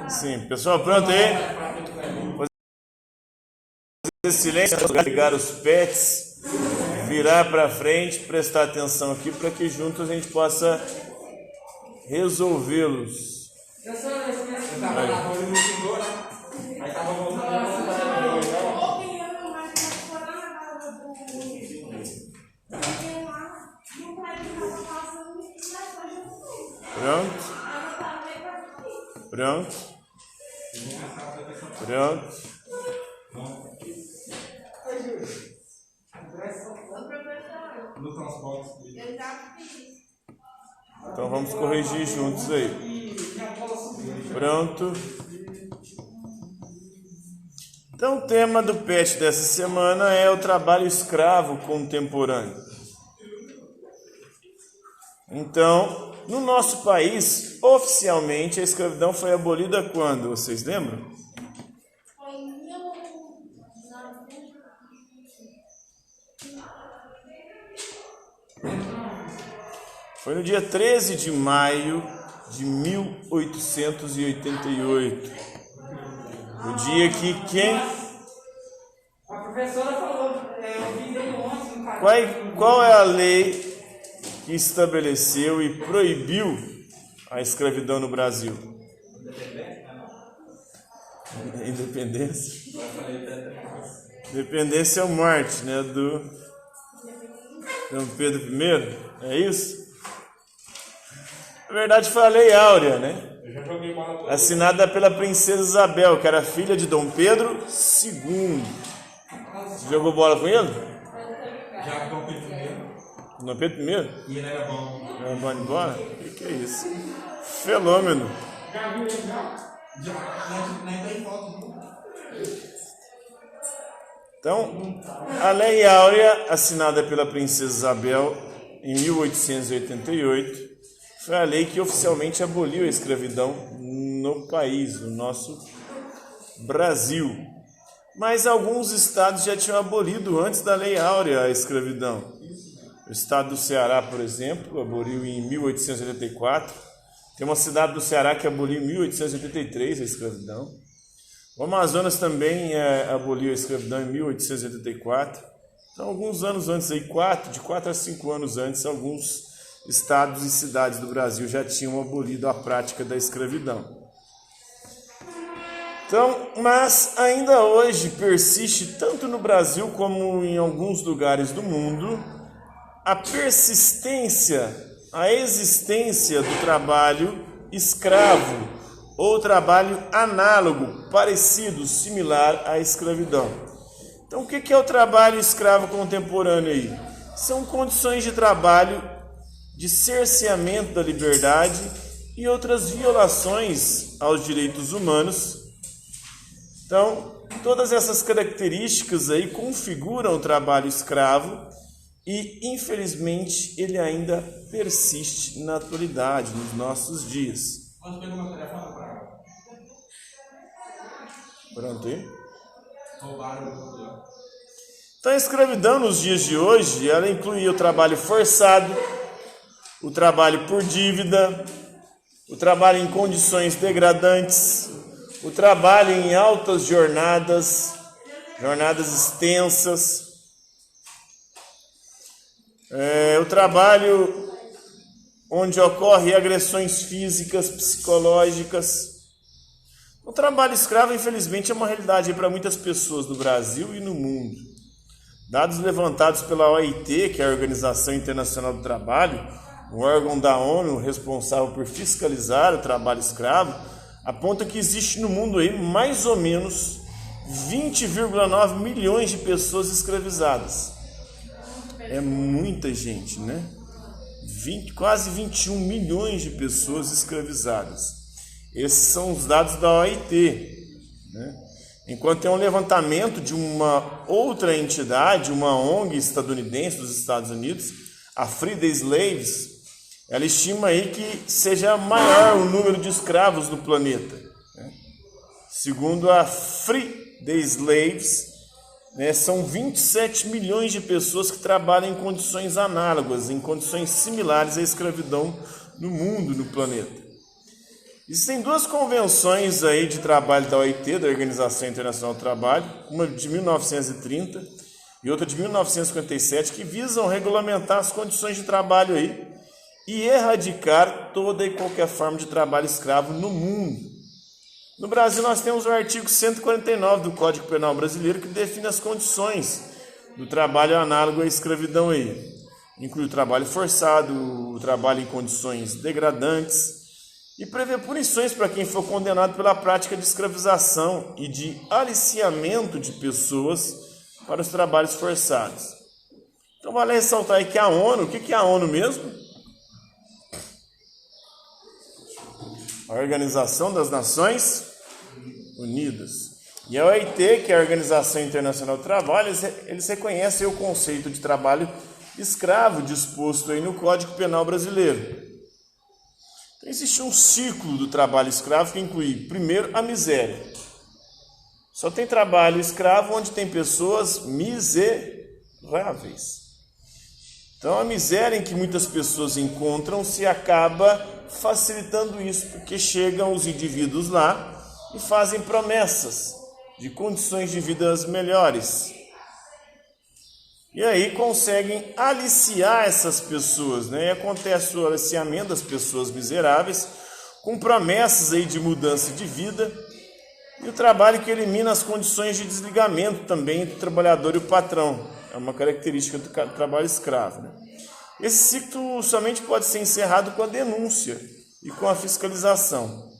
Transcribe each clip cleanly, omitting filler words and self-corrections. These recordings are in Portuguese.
Sim, pessoal, pronto aí? Fazer silêncio, ligar os pets, virar para frente, prestar atenção aqui para que juntos a gente possa resolvê-los. Pronto? Pronto? Pronto? Então vamos corrigir juntos aí. Pronto? Então o tema do PET dessa semana é o trabalho escravo contemporâneo. Então, no nosso país, oficialmente a escravidão foi abolida quando? Vocês lembram? Foi no dia 13 de maio de 1888. O dia que quem... A professora falou, eu vi dele ontem. Qual é a lei que estabeleceu e proibiu a escravidão no Brasil? Independência? Independência é o Marte, né? Do Dom Pedro I, é isso? Na verdade foi a Lei Áurea, né? Assinada pela princesa Isabel, que era filha de Dom Pedro II. Você jogou bola com ele? Já com o Pedro I. Dom Pedro I? E ele era bom. Era bom de bola? O que é isso? Fenômeno. Já viu ele já? Já, nem tem foto. Então, a Lei Áurea, assinada pela princesa Isabel em 1888, foi a lei que oficialmente aboliu a escravidão no país, no nosso Brasil. Mas alguns estados já tinham abolido antes da Lei Áurea a escravidão. O estado do Ceará, por exemplo, aboliu em 1884. Tem uma cidade do Ceará que aboliu em 1883 a escravidão. O Amazonas também aboliu a escravidão em 1884. Então, alguns anos antes, de 4 a 5 anos antes, alguns estados e cidades do Brasil já tinham abolido a prática da escravidão. Então, mas ainda hoje persiste, tanto no Brasil como em alguns lugares do mundo, a persistência, a existência do trabalho escravo ou trabalho análogo, parecido, similar à escravidão. Então, o que é o trabalho escravo contemporâneo aí? São condições de trabalho de cerceamento da liberdade e outras violações aos direitos humanos. Então, todas essas características aí configuram o trabalho escravo e, infelizmente, ele ainda persiste na atualidade, nos nossos dias. Nós pegamos o telefone para Pronto aí? roubar o... Então, a escravidão nos dias de hoje, ela inclui o trabalho forçado, o trabalho por dívida, o trabalho em condições degradantes, o trabalho em altas jornadas extensas, o trabalho onde ocorrem agressões físicas, psicológicas. O trabalho escravo, infelizmente, é uma realidade para muitas pessoas no Brasil e no mundo. Dados levantados pela OIT, que é a Organização Internacional do Trabalho, o órgão da ONU responsável por fiscalizar o trabalho escravo, aponta que existe no mundo aí mais ou menos 20,9 milhões de pessoas escravizadas. É muita gente, né? Quase 21 milhões de pessoas escravizadas. Esses são os dados da OIT, né? Enquanto tem um levantamento de uma outra entidade, uma ONG estadunidense dos Estados Unidos, a Free the Slaves, ela estima aí que seja maior o número de escravos no planeta, né? Segundo a Free the Slaves, né, são 27 milhões de pessoas que trabalham em condições análogas, em condições similares à escravidão no mundo, no planeta. Existem duas convenções aí de trabalho da OIT, da Organização Internacional do Trabalho, uma de 1930 e outra de 1957, que visam regulamentar as condições de trabalho aí e erradicar toda e qualquer forma de trabalho escravo no mundo. No Brasil nós temos o artigo 149 do Código Penal Brasileiro, que define as condições do trabalho análogo à escravidão aí. Inclui o trabalho forçado, o trabalho em condições degradantes e prevê punições para quem for condenado pela prática de escravização e de aliciamento de pessoas para os trabalhos forçados. Então vale ressaltar aí que a ONU, o que é a ONU mesmo? A Organização das Nações Unidas. E a OIT, que é a Organização Internacional do Trabalho, eles reconhecem o conceito de trabalho escravo disposto aí no Código Penal Brasileiro. Então, existe um ciclo do trabalho escravo que inclui, primeiro, a miséria. Só tem trabalho escravo onde tem pessoas miseráveis. Então, a miséria em que muitas pessoas encontram-se acaba facilitando isso, porque chegam os indivíduos lá e fazem promessas de condições de vida melhores. E aí conseguem aliciar essas pessoas, né? E acontece o aliciamento das pessoas miseráveis com promessas aí de mudança de vida e o trabalho que elimina as condições de desligamento também entre o trabalhador e o patrão. É uma característica do trabalho escravo, né? Esse ciclo somente pode ser encerrado com a denúncia e com a fiscalização.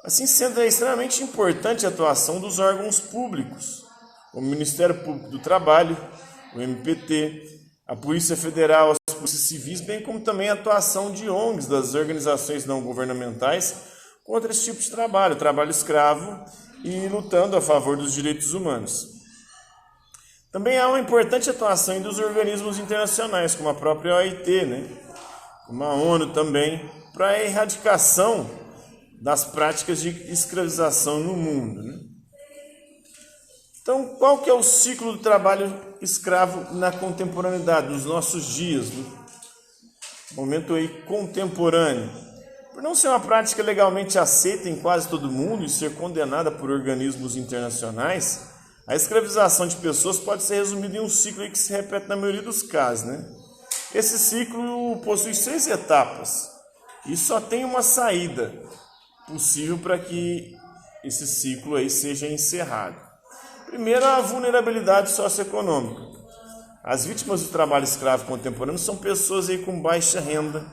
Assim sendo, é extremamente importante a atuação dos órgãos públicos, como o Ministério Público do Trabalho, o MPT, a Polícia Federal, as polícias civis, bem como também a atuação de ONGs, das organizações não governamentais, contra esse tipo de trabalho, trabalho escravo, e lutando a favor dos direitos humanos. Também há uma importante atuação dos organismos internacionais, como a própria OIT, né? Como a ONU também, para a erradicação das práticas de escravização no mundo, né? Então, qual que é o ciclo do trabalho escravo na contemporaneidade, nos nossos dias, no momento aí contemporâneo? Por não ser uma prática legalmente aceita em quase todo mundo e ser condenada por organismos internacionais, a escravização de pessoas pode ser resumida em um ciclo aí que se repete na maioria dos casos, né? Esse ciclo possui 6 etapas e só tem uma saída possível para que esse ciclo aí seja encerrado. Primeiro, a vulnerabilidade socioeconômica. As vítimas do trabalho escravo contemporâneo são pessoas aí com baixa renda,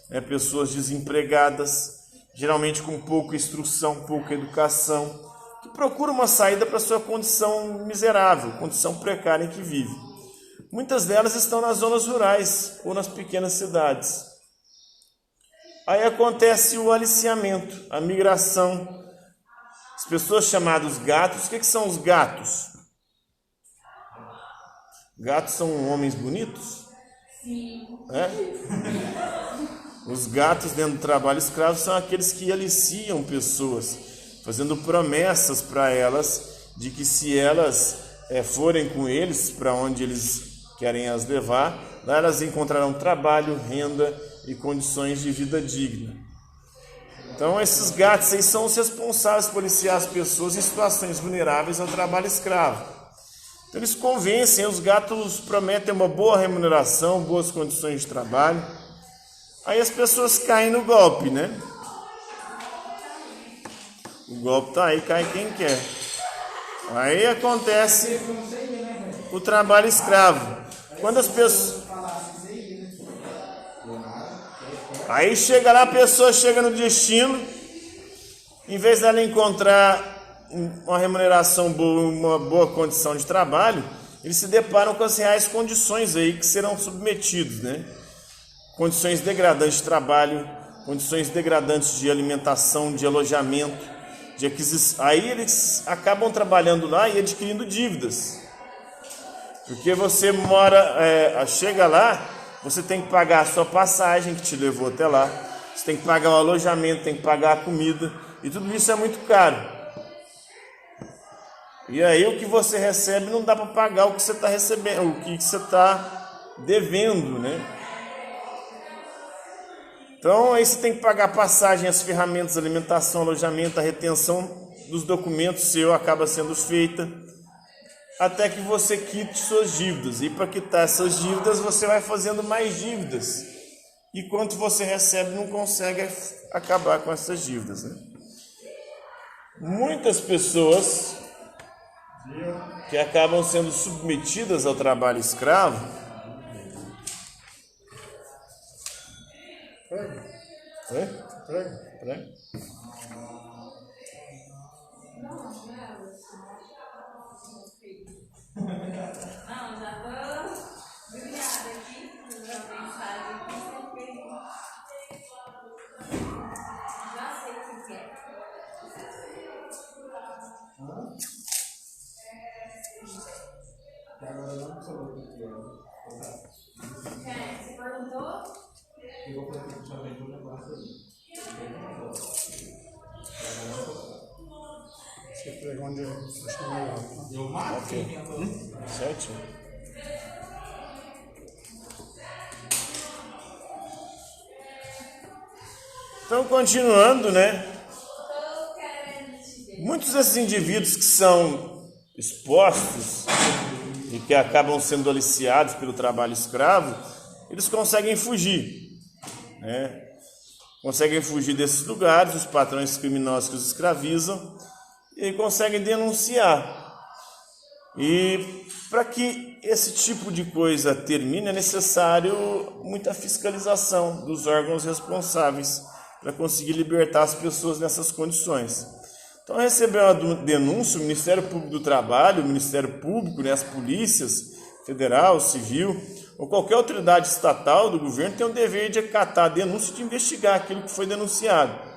né, pessoas desempregadas, geralmente com pouca instrução, pouca educação, que procuram uma saída para sua condição miserável, condição precária em que vive. Muitas delas estão nas zonas rurais ou nas pequenas cidades. Aí acontece o aliciamento, a migração. As pessoas chamadas gatos, o que são os gatos? Gatos são homens bonitos? Sim. É? Os gatos dentro do trabalho escravo são aqueles que aliciam pessoas, fazendo promessas para elas de que se elas forem com eles para onde eles querem as levar, lá elas encontrarão trabalho, renda e condições de vida digna. Então esses gatos aí são os responsáveis por policiar as pessoas em situações vulneráveis ao trabalho escravo. Então eles convencem, os gatos prometem uma boa remuneração, boas condições de trabalho. Aí as pessoas caem no golpe, né? O golpe tá aí, cai quem quer. Aí acontece o trabalho escravo. Quando as pessoas... Aí chega lá, a pessoa chega no destino, em vez dela encontrar uma remuneração boa, uma boa condição de trabalho, eles se deparam com as reais condições aí que serão submetidos, né? Condições degradantes de trabalho, condições degradantes de alimentação, de alojamento, de aquisição. Aí eles acabam trabalhando lá e adquirindo dívidas. Porque você chega lá, você tem que pagar a sua passagem que te levou até lá, você tem que pagar o alojamento, tem que pagar a comida, e tudo isso é muito caro. E aí o que você recebe não dá para pagar o que você está recebendo, o que você está devendo, né? Então aí você tem que pagar passagem, as ferramentas, alimentação, alojamento, a retenção dos documentos seu acaba sendo feita até que você quite suas dívidas. E para quitar essas dívidas você vai fazendo mais dívidas. E quanto você recebe não consegue acabar com essas dívidas, né? Muitas pessoas que acabam sendo submetidas ao trabalho escravo Você perguntou? Você pega onde você acha melhor. Eu mato minha mãe. certinho. Então, continuando, né? Muitos desses indivíduos que são expostos e que acabam sendo aliciados pelo trabalho escravo, eles conseguem fugir, né? Conseguem fugir desses lugares, os patrões criminosos que os escravizam, e conseguem denunciar. E para que esse tipo de coisa termine, é necessário muita fiscalização dos órgãos responsáveis para conseguir libertar as pessoas nessas condições. Então, receber uma denúncia, o Ministério Público do Trabalho, o Ministério Público, né, as polícias federal, civil, ou qualquer autoridade estatal do governo tem o dever de acatar a denúncia e de investigar aquilo que foi denunciado.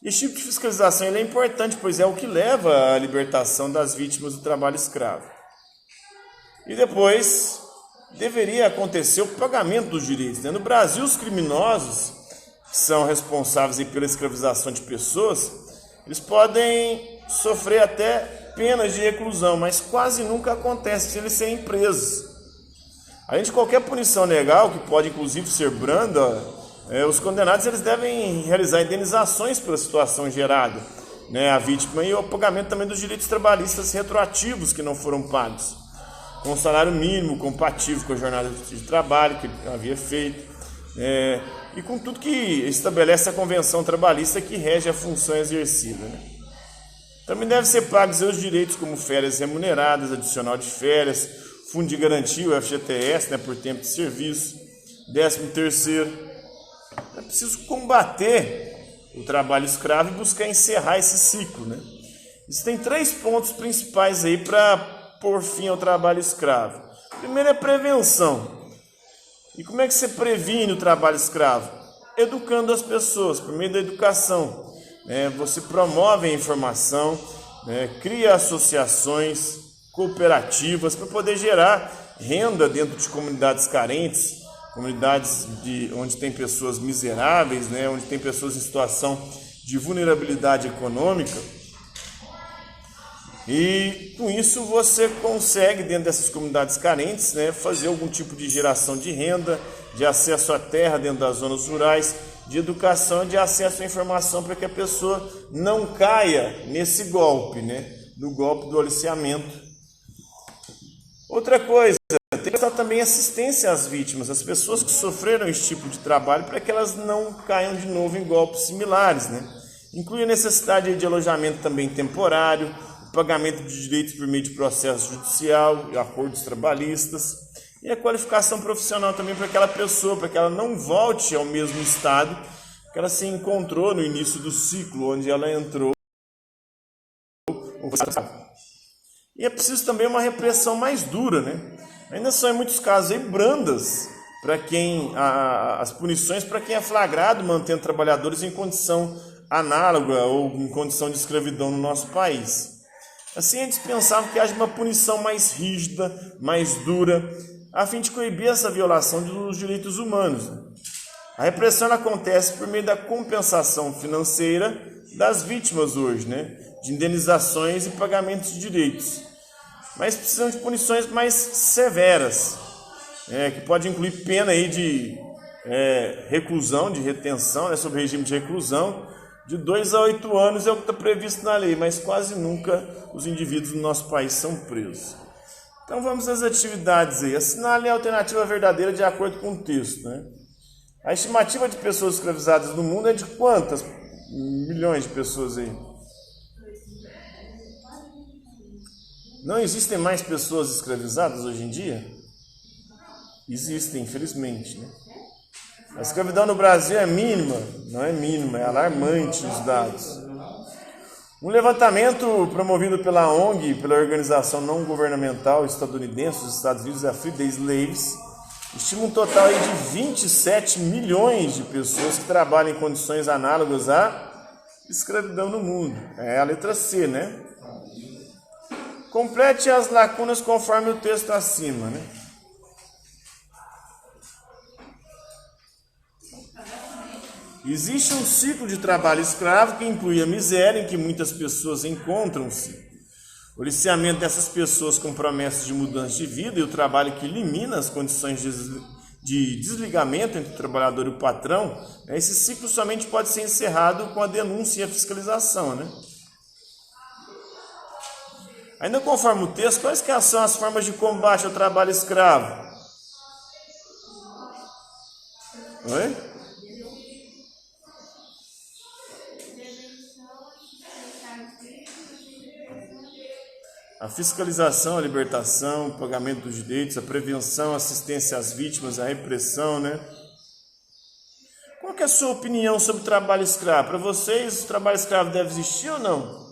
Esse tipo de fiscalização ele é importante, pois é o que leva à libertação das vítimas do trabalho escravo. E depois, deveria acontecer o pagamento dos direitos, né? No Brasil, os criminosos que são responsáveis aí pela escravização de pessoas, eles podem sofrer até penas de reclusão, mas quase nunca acontece se eles serem presos. Além de qualquer punição legal, que pode inclusive ser branda, os condenados eles devem realizar indenizações pela situação gerada, né, a vítima, e o pagamento também dos direitos trabalhistas retroativos que não foram pagos, com um salário mínimo compatível com a jornada de trabalho que ele havia feito, e com tudo que estabelece a convenção trabalhista que rege a função exercida, né? Também devem ser pagos os direitos como férias remuneradas, adicional de férias, fundo de garantia, o FGTS, né, por tempo de serviço, 13º. É preciso combater o trabalho escravo e buscar encerrar esse ciclo, né? Existem 3 pontos principais aí para pôr fim ao trabalho escravo. Primeiro é prevenção. E como é que você previne o trabalho escravo? Educando as pessoas, por meio da educação. Você promove a informação, cria associações, cooperativas, para poder gerar renda dentro de comunidades carentes, comunidades onde tem pessoas miseráveis, onde tem pessoas em situação de vulnerabilidade econômica. E com isso você consegue, dentro dessas comunidades carentes, fazer algum tipo de geração de renda, de acesso à terra dentro das zonas rurais, de educação e de acesso à informação para que a pessoa não caia nesse golpe, no golpe do aliciamento. Outra coisa, tem que prestar também assistência às vítimas, às pessoas que sofreram esse tipo de trabalho, para que elas não caiam de novo em golpes similares, Inclui a necessidade de alojamento também temporário, pagamento de direitos por meio de processo judicial, acordos trabalhistas, e a qualificação profissional também para aquela pessoa, para que ela não volte ao mesmo estado que ela se encontrou no início do ciclo, onde ela entrou. E é preciso também uma repressão mais dura, Ainda são em muitos casos aí brandas para quem as punições para quem é flagrado mantendo trabalhadores em condição análoga ou em condição de escravidão no nosso país. Assim, é indispensável que haja uma punição mais rígida, mais dura, a fim de coibir essa violação dos direitos humanos. A repressão acontece por meio da compensação financeira das vítimas hoje, de indenizações e pagamentos de direitos. Mas precisam de punições mais severas, que pode incluir pena aí de reclusão, de retenção, né, sob regime de reclusão, de 2 a 8 anos é o que está previsto na lei, mas quase nunca os indivíduos no nosso país são presos. Então vamos às atividades aí. Assinale a alternativa verdadeira de acordo com o texto, né? A estimativa de pessoas escravizadas no mundo é de quantas milhões de pessoas aí? Não existem mais pessoas escravizadas hoje em dia? Existem, infelizmente, né? A escravidão no Brasil é mínima, não é mínima, é alarmante os dados. Um levantamento promovido pela ONG, pela organização não governamental estadunidense dos Estados Unidos, a Free the Slaves, estima um total aí de 27 milhões de pessoas que trabalham em condições análogas à escravidão no mundo. É a letra C, né? Complete as lacunas conforme o texto acima, né? Existe um ciclo de trabalho escravo que inclui a miséria em que muitas pessoas encontram-se, o aliciamento dessas pessoas com promessas de mudança de vida e o trabalho que elimina as condições de desligamento entre o trabalhador e o patrão. Esse ciclo somente pode ser encerrado com a denúncia e a fiscalização, né? Ainda conforme o texto, quais que são as formas de combate ao trabalho escravo? Oi? A fiscalização, a libertação, o pagamento dos direitos, a prevenção, a assistência às vítimas, a repressão, né? Qual que é a sua opinião sobre o trabalho escravo? Para vocês, o trabalho escravo deve existir ou não?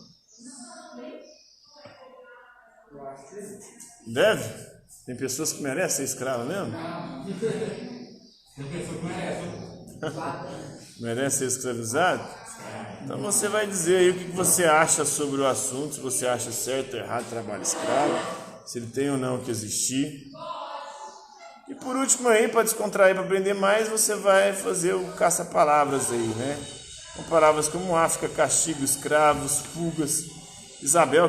Deve? Tem pessoas que merecem ser escrava mesmo? Tem pessoa que merece. Merece ser escravizado? Então você vai dizer aí o que você acha sobre o assunto, se você acha certo ou errado trabalho escravo, se ele tem ou não que existir. E por último aí, para descontrair, para aprender mais, você vai fazer o caça-palavras aí, né? Com palavras como África, castigo, escravos, fugas, Isabel,